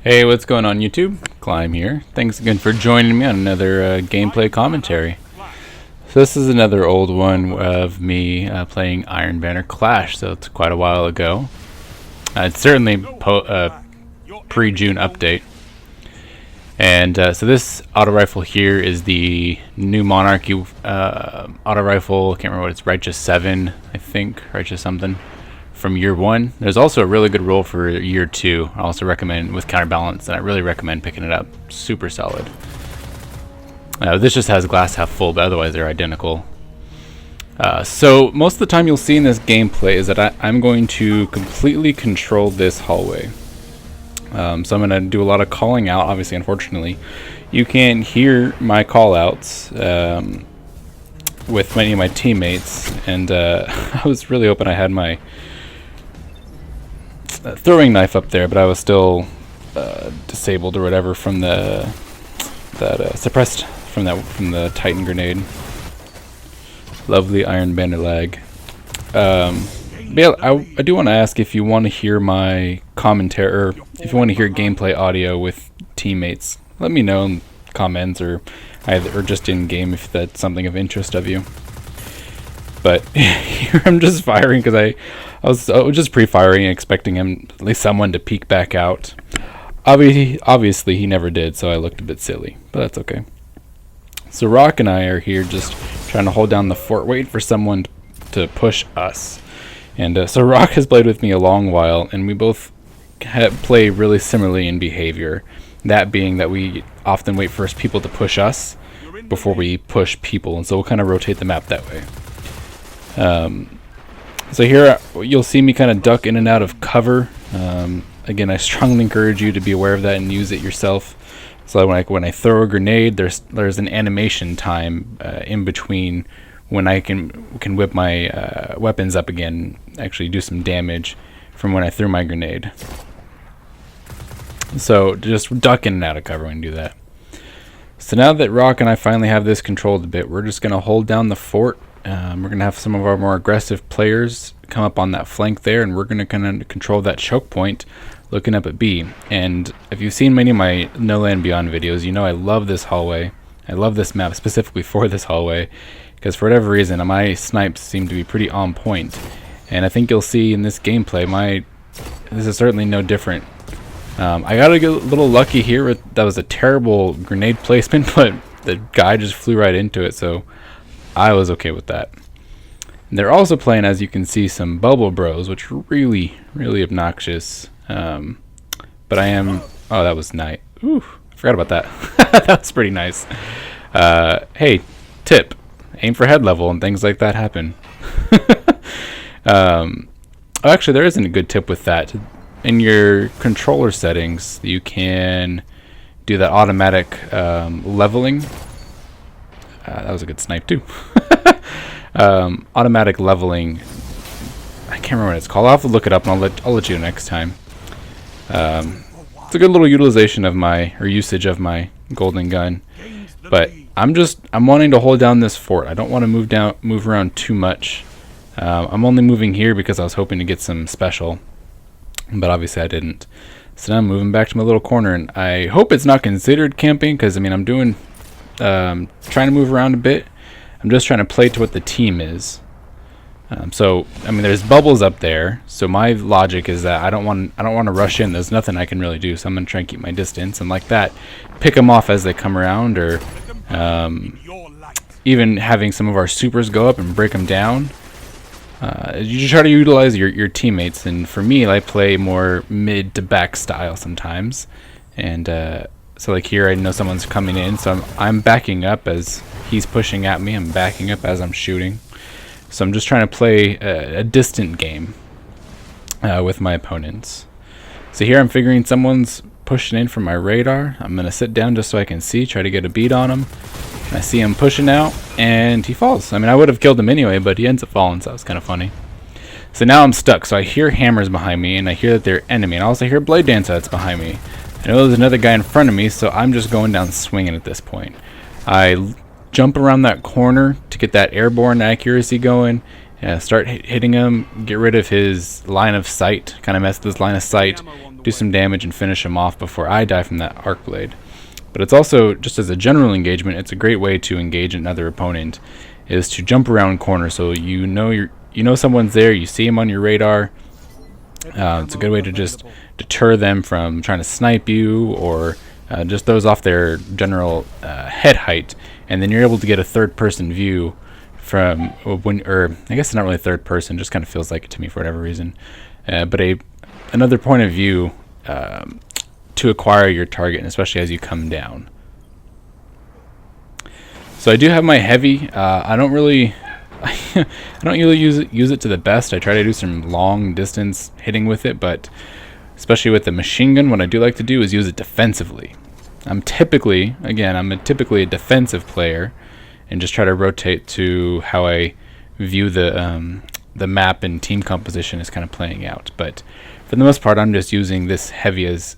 Hey, what's going on YouTube? Climb here. Thanks again for joining me on another gameplay commentary. So this is another old one of me playing Iron Banner Clash, so it's quite a while ago. It's certainly pre-June update. And so this auto rifle here is the new Monarchy auto rifle. I can't remember what it's, Righteous 7, I think, Righteous something, from year 1. There's also a really good roll for year 2. I also recommend with counterbalance, and I really recommend picking it up. Super solid. This just has glass half full, but otherwise they're identical. So most of the time you'll see in this gameplay is that I'm going to completely control this hallway. So I'm going to do a lot of calling out. Obviously, unfortunately, you can't hear my call outs with many of my teammates, and I was really hoping I had my throwing knife up there, but I was still disabled or whatever from suppressed from the Titan grenade. Lovely Iron Banner lag. But yeah, I do want to ask if you want to hear my commentary, or if you want to hear gameplay audio with teammates. Let me know in comments, or just in game if that's something of interest of you. But here I'm just firing because I was just pre-firing, expecting at least someone to peek back out. Obviously he never did, so I looked a bit silly, but that's okay. So Rock and I are here just trying to hold down the fort, wait for someone to push us. And so Rock has played with me a long while, and we both play really similarly in behavior. That being that we often wait for people to push us before we push people, and so we'll kind of rotate the map that way. So here you'll see me kind of duck in and out of cover. Again, I strongly encourage you to be aware of that and use it yourself. So when I throw a grenade, there's an animation time in between when I can whip my weapons up again, actually do some damage from when I threw my grenade. So just duck in and out of cover when you do that. So now that Rock and I finally have this controlled a bit, we're just going to hold down the fort. We're going to have some of our more aggressive players come up on that flank there, and we're going to kind of control that choke point looking up at B. And if you've seen many of my No Land Beyond videos, you know I love this hallway. I love this map specifically for this hallway, because for whatever reason my snipes seem to be pretty on point. And I think you'll see in this gameplay this is certainly no different. I got a little lucky here. That was a terrible grenade placement, but the guy just flew right into it, so I was okay with that. And they're also playing, as you can see, some Bubble Bros, which are really, really obnoxious. But I am... Oh, that was nice. Ooh, I forgot about that. That was pretty nice. Hey, tip. Aim for head level and things like that happen. Actually, there isn't a good tip with that. In your controller settings, you can do that automatic leveling. That was a good snipe too. Automatic leveling. I can't remember what it's called. I'll have to look it up, and I'll let you know next time. It's a good little utilization of usage of my golden gun. But I'm wanting to hold down this fort. I don't want to move around too much. I'm only moving here because I was hoping to get some special, but obviously I didn't. So now I'm moving back to my little corner, and I hope it's not considered camping, because I mean I'm doing trying to move around a bit. I'm just trying to play to what the team is. So I mean there's bubbles up there, so my logic is that I don't want to rush in. There's nothing I can really do, so I'm gonna try and keep my distance, and like that pick them off as they come around, or even having some of our supers go up and break them down. You try to utilize your teammates, and for me I play more mid to back style sometimes, and so like here I know someone's coming in, so I'm backing up as he's pushing at me. I'm backing up as I'm shooting. So I'm just trying to play a distant game with my opponents. So here I'm figuring someone's pushing in from my radar. I'm going to sit down just so I can see, try to get a beat on him. I see him pushing out, and he falls. I mean, I would have killed him anyway, but he ends up falling, so that was kind of funny. So now I'm stuck. So I hear hammers behind me, and I hear that they're enemy, and I also hear blade dance that's behind me. I know there's another guy in front of me, so I'm just going down swinging at this point. I jump around that corner to get that airborne accuracy going, start hitting him, get rid of his line of sight, kind of mess with his line of sight, do some damage and finish him off before I die from that arc blade. But it's also, just as a general engagement, it's a great way to engage another opponent, is to jump around corners so you know someone's there, you see him on your radar. It's a good way to just deter them from trying to snipe you, or just those off their general head height, and then you're able to get a third-person view from or I guess it's not really third person, just kind of feels like it to me for whatever reason, but another point of view to acquire your target, and especially as you come down. So I do have my heavy. I don't really use it to the best. I try to do some long distance hitting with it, but especially with the machine gun, what I do like to do is use it defensively. I'm typically a defensive player, and just try to rotate to how I view the map and team composition is kind of playing out. But for the most part, I'm just using this heavy as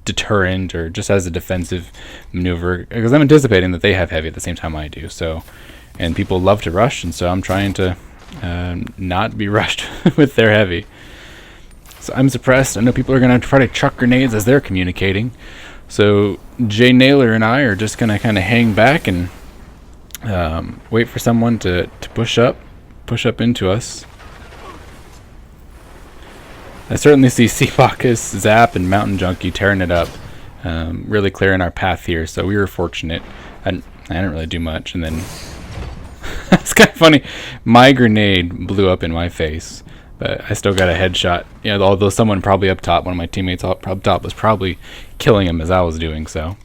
deterrent, or just as a defensive maneuver, because I'm anticipating that they have heavy at the same time I do. So, and people love to rush, and so I'm trying to not be rushed with their heavy. So I'm suppressed. I know people are going to try to chuck grenades as they're communicating. So Jay Naylor and I are just going to kind of hang back and wait for someone to push up into us. I certainly see Seabacchus, Zap, and Mountain Junkie tearing it up, really clearing our path here, so we were fortunate. I didn't really do much, and then it's kind of funny, my grenade blew up in my face, but I still got a headshot. You know, although someone probably up top, one of my teammates up top, was probably killing him as I was doing so.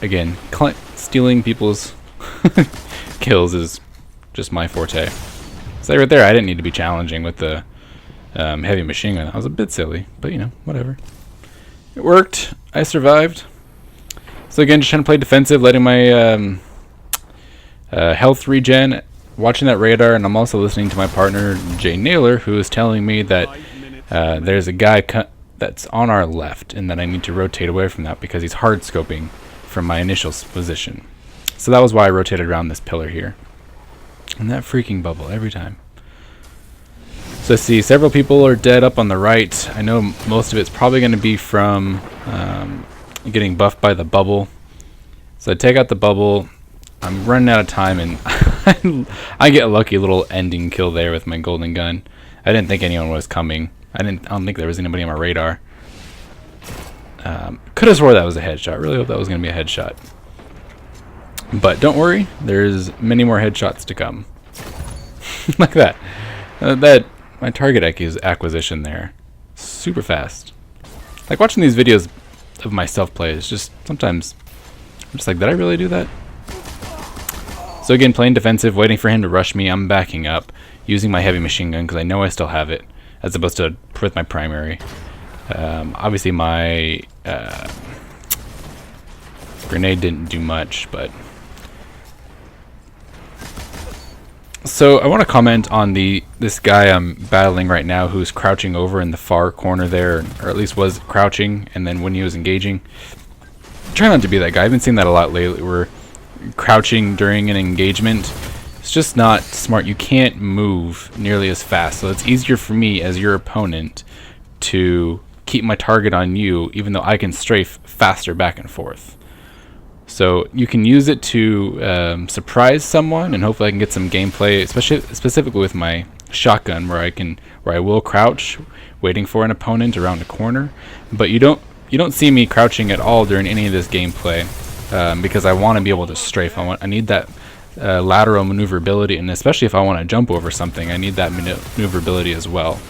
Again, stealing people's kills is just my forte. So right there, I didn't need to be challenging with the heavy machine gun. That was a bit silly, but you know, whatever. It worked. I survived. So again, just trying to play defensive, letting my health regen, watching that radar, and I'm also listening to my partner Jay Naylor, who is telling me that there's a guy that's on our left, and that I need to rotate away from that because he's hard scoping from my initial position. So that was why I rotated around this pillar here. And that freaking bubble every time. So see, several people are dead up on the right. I know most of it's probably going to be from getting buffed by the bubble. So I take out the bubble. I'm running out of time, and I get a lucky little ending kill there with my golden gun. I didn't think anyone was coming. I don't think there was anybody on my radar. Could have swore that was a headshot. Really hope that was going to be a headshot. But don't worry, there's many more headshots to come. Like that. My target acquisition there, super fast. Like watching these videos of myself play is just sometimes I'm just like, did I really do that? So again, playing defensive, waiting for him to rush me. I'm backing up, using my heavy machine gun because I know I still have it, as opposed to with my primary. Obviously, my grenade didn't do much, but. So I want to comment on this guy I'm battling right now, who's crouching over in the far corner there, or at least was crouching, and then when he was engaging. Try not to be that guy. I've been seeing that a lot lately, where crouching during an engagement, it's just not smart. You can't move nearly as fast, so it's easier for me as your opponent to keep my target on you, even though I can strafe faster back and forth. So you can use it to surprise someone, and hopefully I can get some gameplay, specifically with my shotgun, where I will crouch, waiting for an opponent around a corner. But you don't see me crouching at all during any of this gameplay, because I want to be able to strafe. I need that lateral maneuverability, and especially if I want to jump over something, I need that maneuverability as well.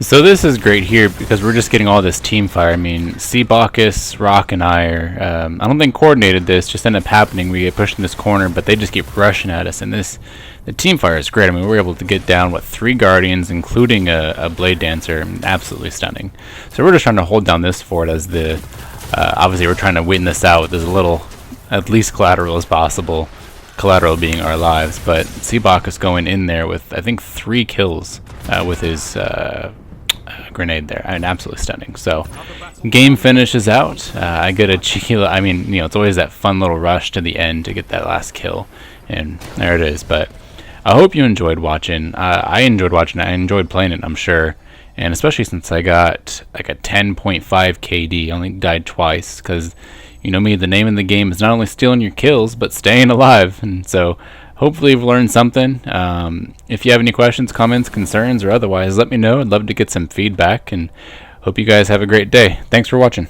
So this is great here because we're just getting all this team fire. I mean, Seabacchus, Rock, and I are, I don't think coordinated this, just ended up happening. We get pushed in this corner, but they just keep rushing at us. And the team fire is great. I mean, we were able to get down, 3 Guardians, including a Blade Dancer. Absolutely stunning. So we're just trying to hold down this fort as obviously we're trying to win this out with as little, at least collateral as possible. Collateral being our lives. But Seabacchus going in there with, I think, 3 kills with his grenade there. I mean, absolutely stunning. So game finishes out. I get a cheeky, I mean, you know, it's always that fun little rush to the end to get that last kill, and there it is. But I hope you enjoyed watching. I enjoyed watching it. I enjoyed playing it, I'm sure. and especially since I got like a 10.5 KD. I only died twice because, you know me, the name of the game is not only stealing your kills but staying alive. And so hopefully you've learned something. If you have any questions, comments, concerns, or otherwise, let me know. I'd love to get some feedback, and hope you guys have a great day. Thanks for watching.